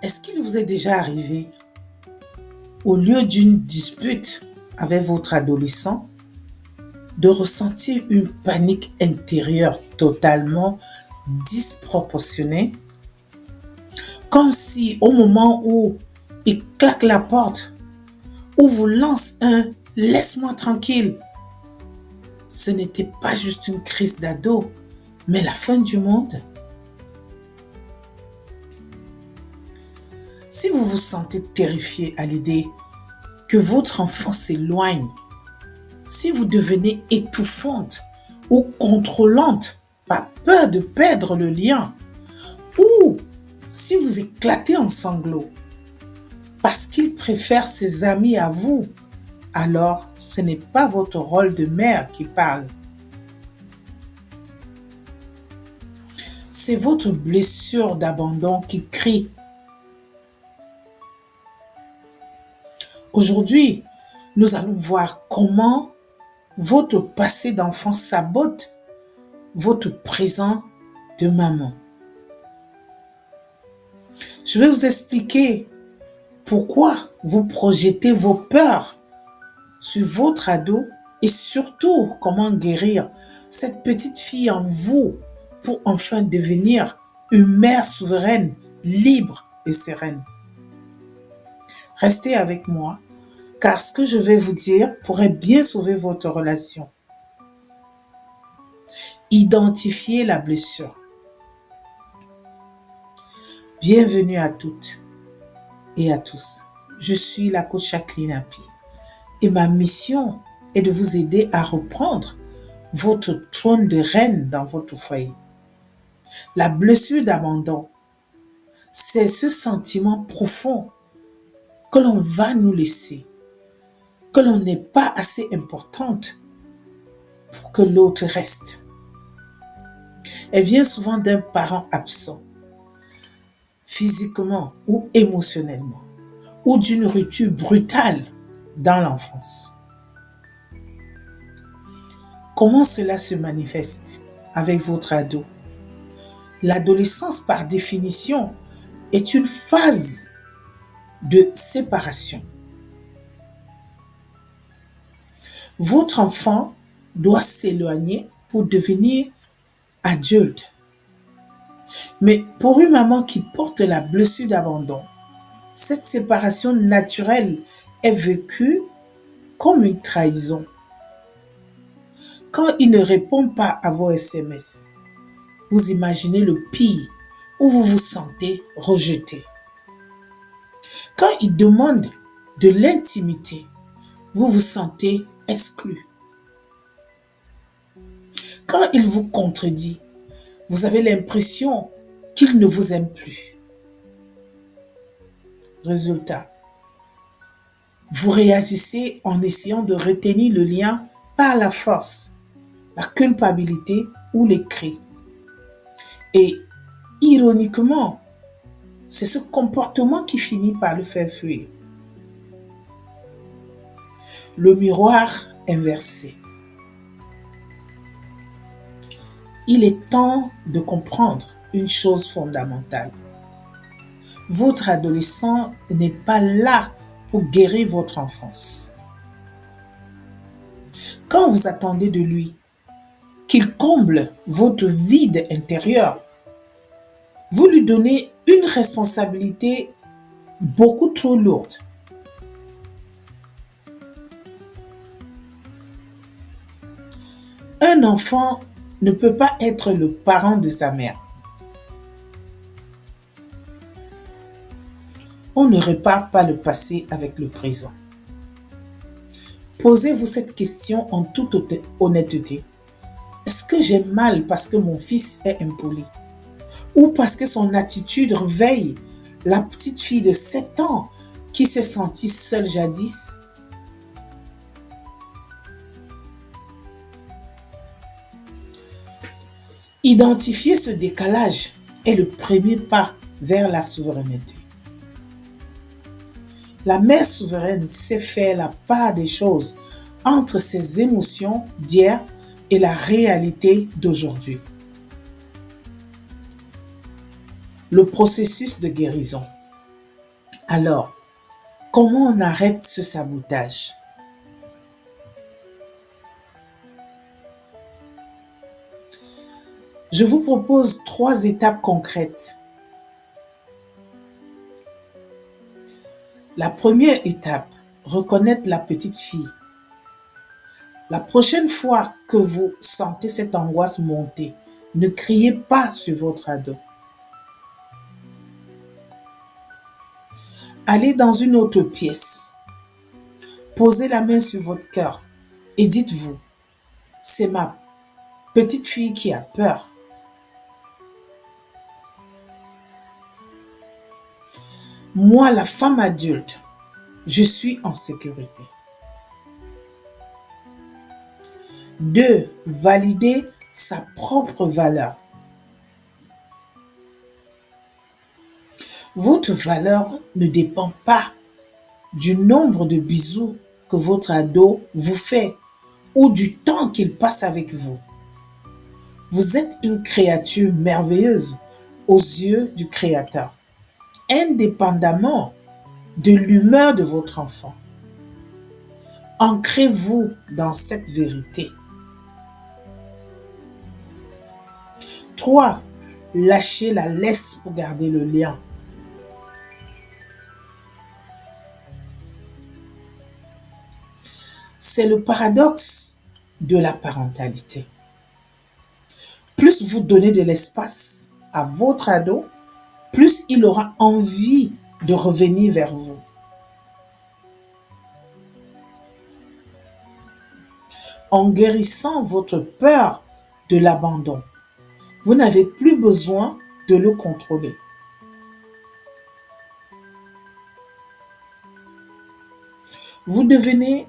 Est-ce qu'il vous est déjà arrivé, au lieu d'une dispute avec votre adolescent, de ressentir une panique intérieure totalement disproportionnée, comme si au moment où il claque la porte ou vous lance un «laisse-moi tranquille», ce n'était pas juste une crise d'ado, mais la fin du monde? Si vous vous sentez terrifié à l'idée que votre enfant s'éloigne, si vous devenez étouffante ou contrôlante par peur de perdre le lien, ou si vous éclatez en sanglots parce qu'il préfère ses amis à vous, alors ce n'est pas votre rôle de mère qui parle. C'est votre blessure d'abandon qui crie. Aujourd'hui, nous allons voir comment votre passé d'enfant sabote votre présent de maman. Je vais vous expliquer pourquoi vous projetez vos peurs sur votre ado et surtout comment guérir cette petite fille en vous pour enfin devenir une mère souveraine, libre et sereine. Restez avec moi, car ce que je vais vous dire pourrait bien sauver votre relation. Identifiez la blessure. Bienvenue à toutes et à tous. Je suis la coach Jacqueline Api et ma mission est de vous aider à reprendre votre trône de reine dans votre foyer. La blessure d'abandon, c'est ce sentiment profond que l'on va nous laisser, que l'on n'est pas assez importante pour que l'autre reste. Elle vient souvent d'un parent absent, physiquement ou émotionnellement, ou d'une rupture brutale dans l'enfance. Comment cela se manifeste avec votre ado? L'adolescence, par définition, est une phase de séparation. Votre enfant doit s'éloigner pour devenir adulte. Mais pour une maman qui porte la blessure d'abandon, cette séparation naturelle est vécue comme une trahison. Quand il ne répond pas à vos SMS, vous imaginez le pire, où vous vous sentez rejeté. Quand il demande de l'intimité, vous vous sentez exclu. Quand il vous contredit, vous avez l'impression qu'il ne vous aime plus. Résultat, vous réagissez en essayant de retenir le lien par la force, la culpabilité ou les cris. Et ironiquement, c'est ce comportement qui finit par le faire fuir. Le miroir inversé. Il est temps de comprendre une chose fondamentale. Votre adolescent n'est pas là pour guérir votre enfance. Quand vous attendez de lui qu'il comble votre vide intérieur, vous lui donnez une responsabilité beaucoup trop lourde. Un enfant ne peut pas être le parent de sa mère. On ne répare pas le passé avec le présent. Posez-vous cette question en toute honnêteté. Est-ce que j'ai mal parce que mon fils est impoli? Ou parce que son attitude réveille la petite fille de 7 ans qui s'est sentie seule jadis? Identifier ce décalage est le premier pas vers la souveraineté. La mère souveraine sait faire la part des choses entre ses émotions d'hier et la réalité d'aujourd'hui. Le processus de guérison. Alors, comment on arrête ce sabotage? Je vous propose 3 étapes concrètes. La première étape, reconnaître la petite fille. La prochaine fois que vous sentez cette angoisse monter, ne criez pas sur votre ado. Allez dans une autre pièce. Posez la main sur votre cœur et dites-vous, c'est ma petite fille qui a peur. Moi, la femme adulte, je suis en sécurité. 2. Valider sa propre valeur. Votre valeur ne dépend pas du nombre de bisous que votre ado vous fait ou du temps qu'il passe avec vous. Vous êtes une créature merveilleuse aux yeux du Créateur, indépendamment de l'humeur de votre enfant. Ancrez-vous dans cette vérité. 3. Lâchez la laisse pour garder le lien. C'est le paradoxe de la parentalité. Plus vous donnez de l'espace à votre ado, plus il aura envie de revenir vers vous. En guérissant votre peur de l'abandon, vous n'avez plus besoin de le contrôler. Vous devenez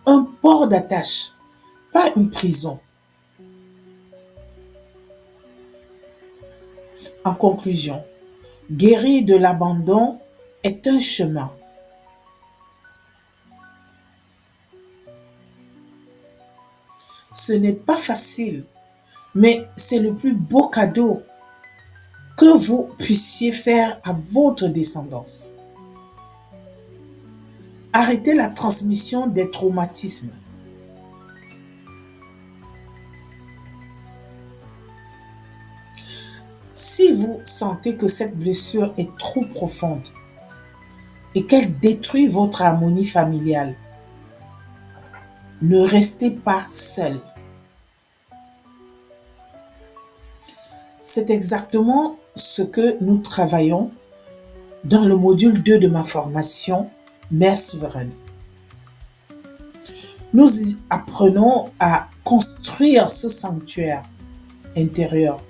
un port d'attache, pas une prison. En conclusion, guérir de l'abandon est un chemin. Ce n'est pas facile, mais c'est le plus beau cadeau que vous puissiez faire à votre descendance. Arrêtez la transmission des traumatismes. Si vous sentez que cette blessure est trop profonde et qu'elle détruit votre harmonie familiale, ne restez pas seul. C'est exactement ce que nous travaillons dans le module 2 de ma formation Mère souveraine. Nous y apprenons à construire ce sanctuaire intérieur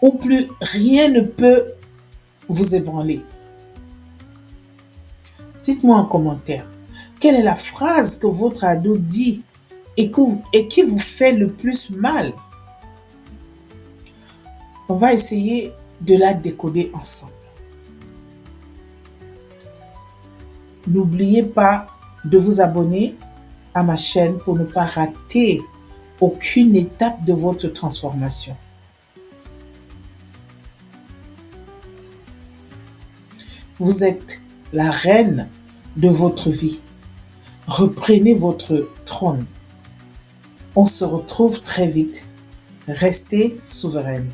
où plus rien ne peut vous ébranler. Dites-moi en commentaire, quelle est la phrase que votre ado dit et qui vous fait le plus mal? On va essayer de la décoder ensemble. N'oubliez pas de vous abonner à ma chaîne pour ne pas rater aucune étape de votre transformation. Vous êtes la reine de votre vie. Reprenez votre trône. On se retrouve très vite. Restez souveraine.